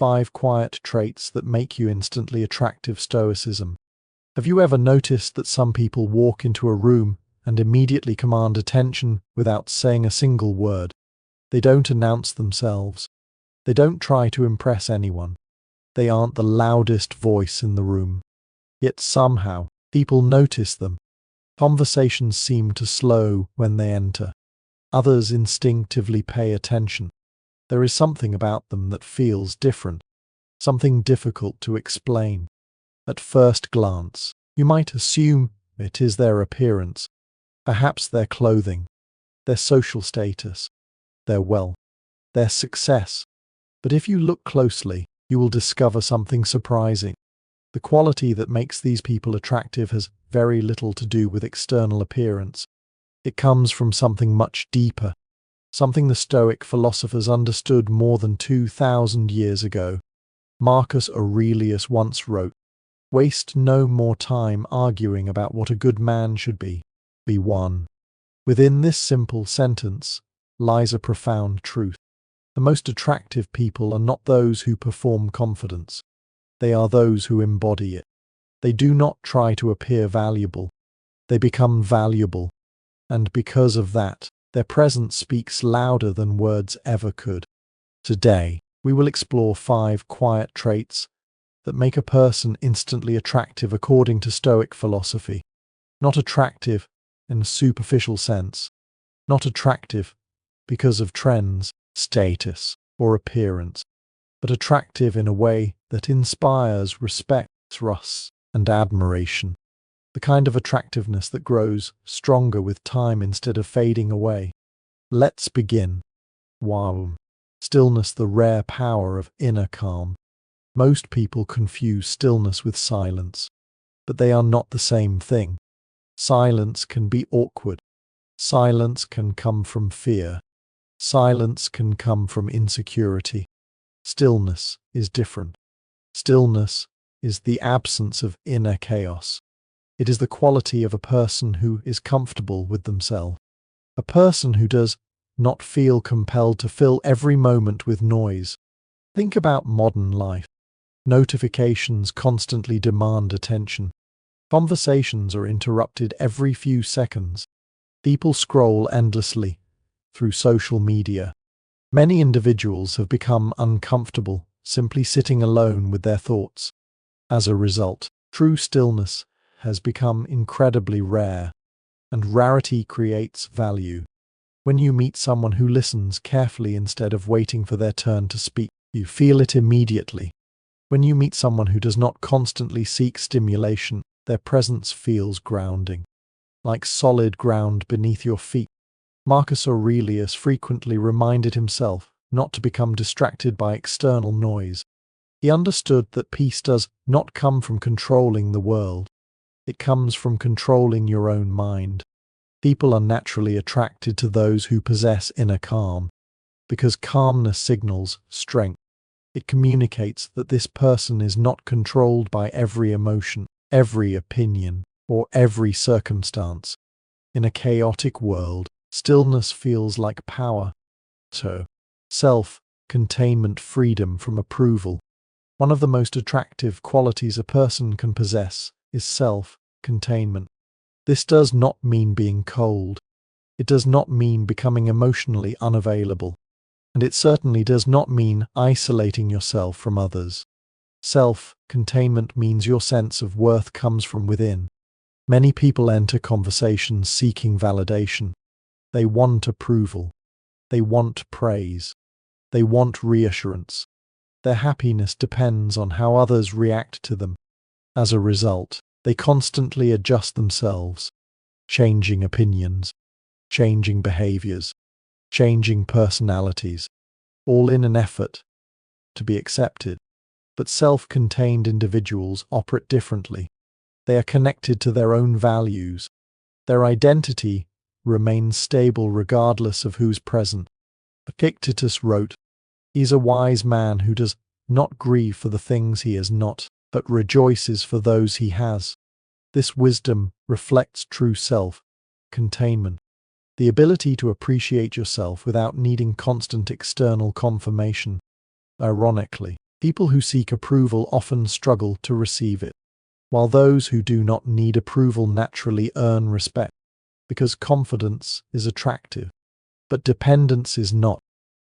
5 quiet traits that make you instantly attractive. Stoicism. Have you ever noticed that some people walk into a room and immediately command attention without saying a single word? They don't announce themselves. They don't try to impress anyone. They aren't the loudest voice in the room. Yet somehow, people notice them. Conversations seem to slow when they enter. Others instinctively pay attention. There is something about them that feels different, something difficult to explain. At first glance, you might assume it is their appearance, perhaps their clothing, their social status, their wealth, their success. But if you look closely, you will discover something surprising. The quality that makes these people attractive has very little to do with external appearance. It comes from something much deeper, something the Stoic philosophers understood more than 2,000 years ago. Marcus Aurelius once wrote, "Waste no more time arguing about what a good man should be. Be one." Within this simple sentence lies a profound truth. The most attractive people are not those who perform confidence. They are those who embody it. They do not try to appear valuable. They become valuable. And because of that, their presence speaks louder than words ever could. Today, we will explore 5 quiet traits that make a person instantly attractive according to Stoic philosophy. Not attractive in a superficial sense. Not attractive because of trends, status, or appearance, but attractive in a way that inspires respect, trust, and admiration. The kind of attractiveness that grows stronger with time instead of fading away. Let's begin. Wow. Stillness, the rare power of inner calm. Most people confuse stillness with silence, but they are not the same thing. Silence can be awkward. Silence can come from fear. Silence can come from insecurity. Stillness is different. Stillness is the absence of inner chaos. It is the quality of a person who is comfortable with themselves. A person who does not feel compelled to fill every moment with noise. Think about modern life. Notifications constantly demand attention. Conversations are interrupted every few seconds. People scroll endlessly through social media. Many individuals have become uncomfortable simply sitting alone with their thoughts. As a result, true stillness has become incredibly rare, and rarity creates value. When you meet someone who listens carefully instead of waiting for their turn to speak, you feel it immediately. When you meet someone who does not constantly seek stimulation, their presence feels grounding, like solid ground beneath your feet. Marcus Aurelius frequently reminded himself not to become distracted by external noise. He understood that peace does not come from controlling the world. It comes from controlling your own mind. People are naturally attracted to those who possess inner calm, because calmness signals strength. It communicates that this person is not controlled by every emotion, every opinion, or every circumstance. In a chaotic world, stillness feels like power. So, self-containment, freedom from approval. One of the most attractive qualities a person can possess is self-containment. This does not mean being cold. It does not mean becoming emotionally unavailable. And it certainly does not mean isolating yourself from others. Self-containment means your sense of worth comes from within. Many people enter conversations seeking validation. They want approval. They want praise. They want reassurance. Their happiness depends on how others react to them. As a result, they constantly adjust themselves, changing opinions, changing behaviors, changing personalities, all in an effort to be accepted. But self-contained individuals operate differently. They are connected to their own values. Their identity remains stable regardless of who's present. Epictetus wrote, "He is a wise man who does not grieve for the things he has not, but rejoices for those he has." This wisdom reflects true self-containment, the ability to appreciate yourself without needing constant external confirmation. Ironically, People who seek approval often struggle to receive it, while those who do not need approval naturally earn respect, because confidence is attractive, but dependence is not.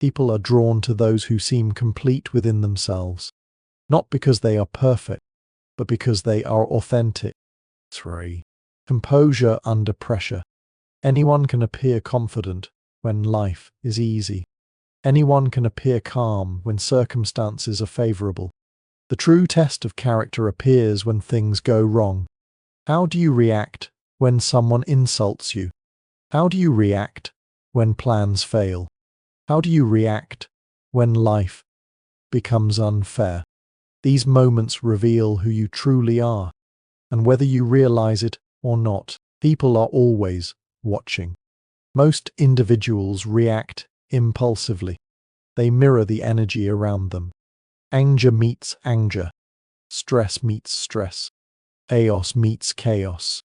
People are drawn to those who seem complete within themselves, not because they are perfect, but because they are authentic. 3. Composure under pressure. Anyone can appear confident when life is easy. Anyone can appear calm when circumstances are favorable. The true test of character appears when things go wrong. How do you react when someone insults you? How do you react when plans fail? How do you react when life becomes unfair? These moments reveal who you truly are, and whether you realize it or not, people are always watching. Most individuals react impulsively. They mirror the energy around them. Anger meets anger. Stress meets stress. Chaos meets chaos.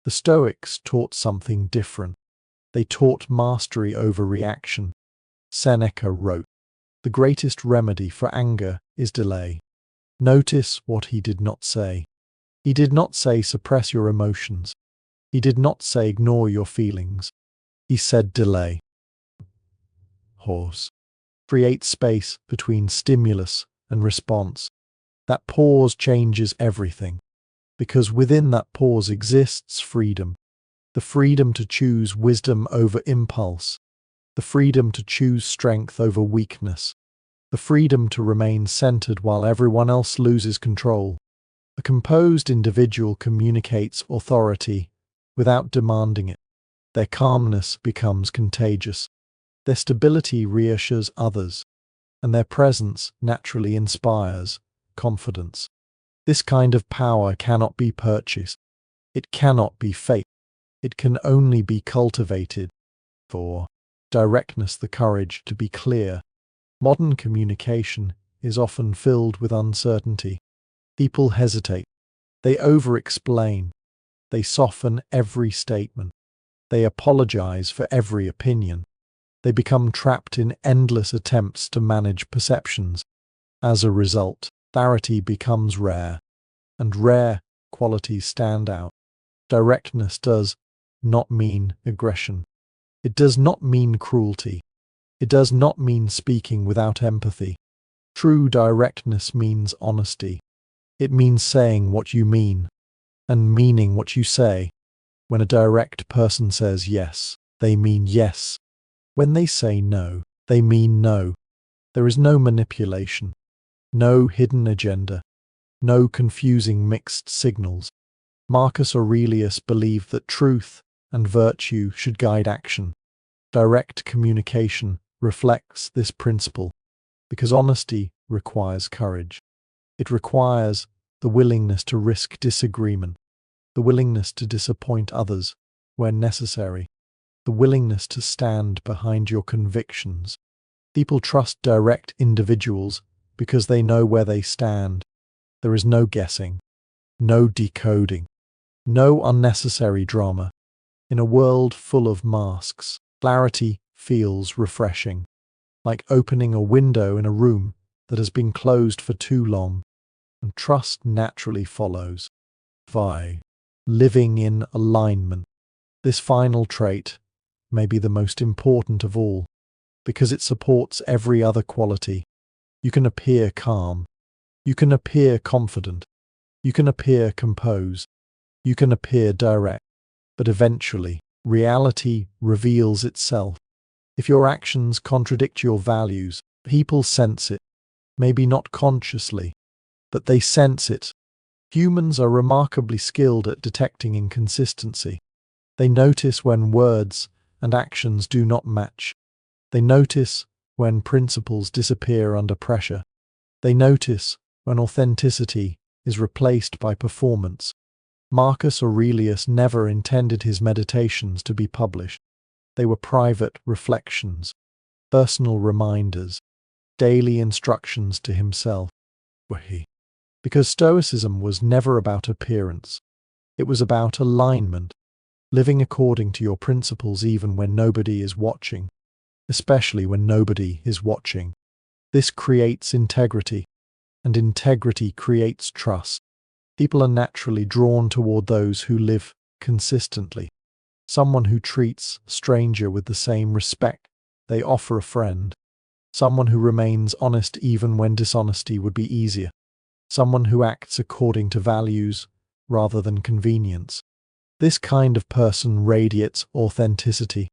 The Stoics taught something different. They taught mastery over reaction. Seneca wrote, "The greatest remedy for anger is delay." Notice what he did not say. He did not say suppress your emotions. He did not say ignore your feelings. He said delay. Pause. Create space between stimulus and response. That pause changes everything, because within that pause exists freedom. The freedom to choose wisdom over impulse. The freedom to choose strength over weakness. The freedom to remain centered while everyone else loses control. A composed individual communicates authority without demanding it. Their calmness becomes contagious. Their stability reassures others, and their presence naturally inspires confidence. This kind of power cannot be purchased. It cannot be faked. It can only be cultivated. 4. Directness, the courage to be clear. Modern communication is often filled with uncertainty. People hesitate. They over-explain. They soften every statement. They apologize for every opinion. They become trapped in endless attempts to manage perceptions. As a result, clarity becomes rare, and rare qualities stand out. Directness does not mean aggression. It does not mean cruelty. It does not mean speaking without empathy. True directness means honesty. It means saying what you mean, and meaning what you say. When a direct person says yes, they mean yes. When they say no, they mean no. There is no manipulation, no hidden agenda, no confusing mixed signals. Marcus Aurelius believed that truth and virtue should guide action. Direct communication reflects this principle, because honesty requires courage. It requires the willingness to risk disagreement, the willingness to disappoint others when necessary, the willingness to stand behind your convictions. People trust direct individuals because they know where they stand. There is no guessing, no decoding, no unnecessary drama. In a world full of masks, clarity feels refreshing, like opening a window in a room that has been closed for too long, and trust naturally follows. 5. Living in alignment. This final trait may be the most important of all, because it supports every other quality. You can appear calm. You can appear confident. You can appear composed. You can appear direct. But eventually, reality reveals itself. If your actions contradict your values, people sense it. Maybe not consciously, but they sense it. Humans are remarkably skilled at detecting inconsistency. They notice when words and actions do not match. They notice when principles disappear under pressure. They notice when authenticity is replaced by performance. Marcus Aurelius never intended his meditations to be published. They were private reflections, personal reminders, daily instructions to himself. Because Stoicism was never about appearance. It was about alignment, living according to your principles even when nobody is watching, especially when nobody is watching. This creates integrity. and integrity creates trust. People are naturally drawn toward those who live consistently. Someone who treats a stranger with the same respect they offer a friend. Someone who remains honest even when dishonesty would be easier. Someone who acts according to values rather than convenience. This kind of person radiates authenticity,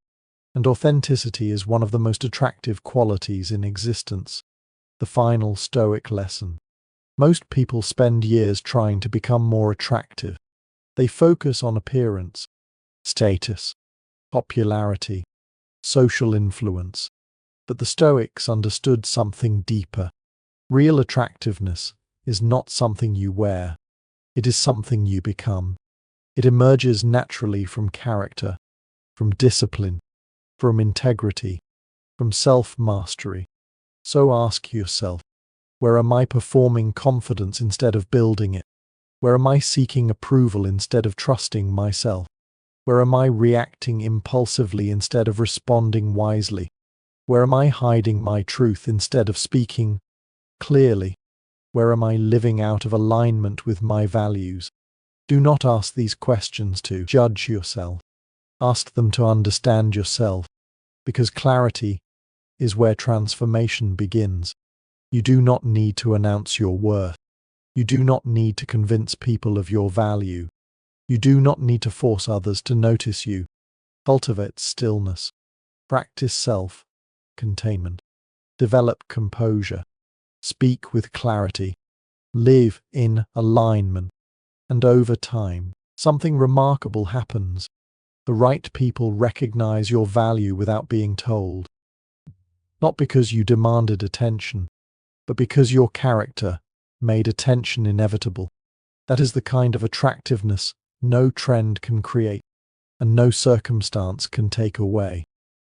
and authenticity is one of the most attractive qualities in existence. The final Stoic lesson. Most people spend years trying to become more attractive. They focus on appearance, status, popularity, social influence. But the Stoics understood something deeper. Real attractiveness is not something you wear. It is something you become. It emerges naturally from character, from discipline, from integrity, from self-mastery. So ask yourself, where am I performing confidence instead of building it? Where am I seeking approval instead of trusting myself? Where am I reacting impulsively instead of responding wisely? Where am I hiding my truth instead of speaking clearly? Where am I living out of alignment with my values? Do not ask these questions to judge yourself. Ask them to understand yourself, because clarity is where transformation begins. You do not need to announce your worth. You do not need to convince people of your value. You do not need to force others to notice you. Cultivate stillness. Practice self-containment. Develop composure. Speak with clarity. Live in alignment. And over time, something remarkable happens. The right people recognize your value without being told. Not because you demanded attention, but because your character made attention inevitable. That is the kind of attractiveness no trend can create, and no circumstance can take away.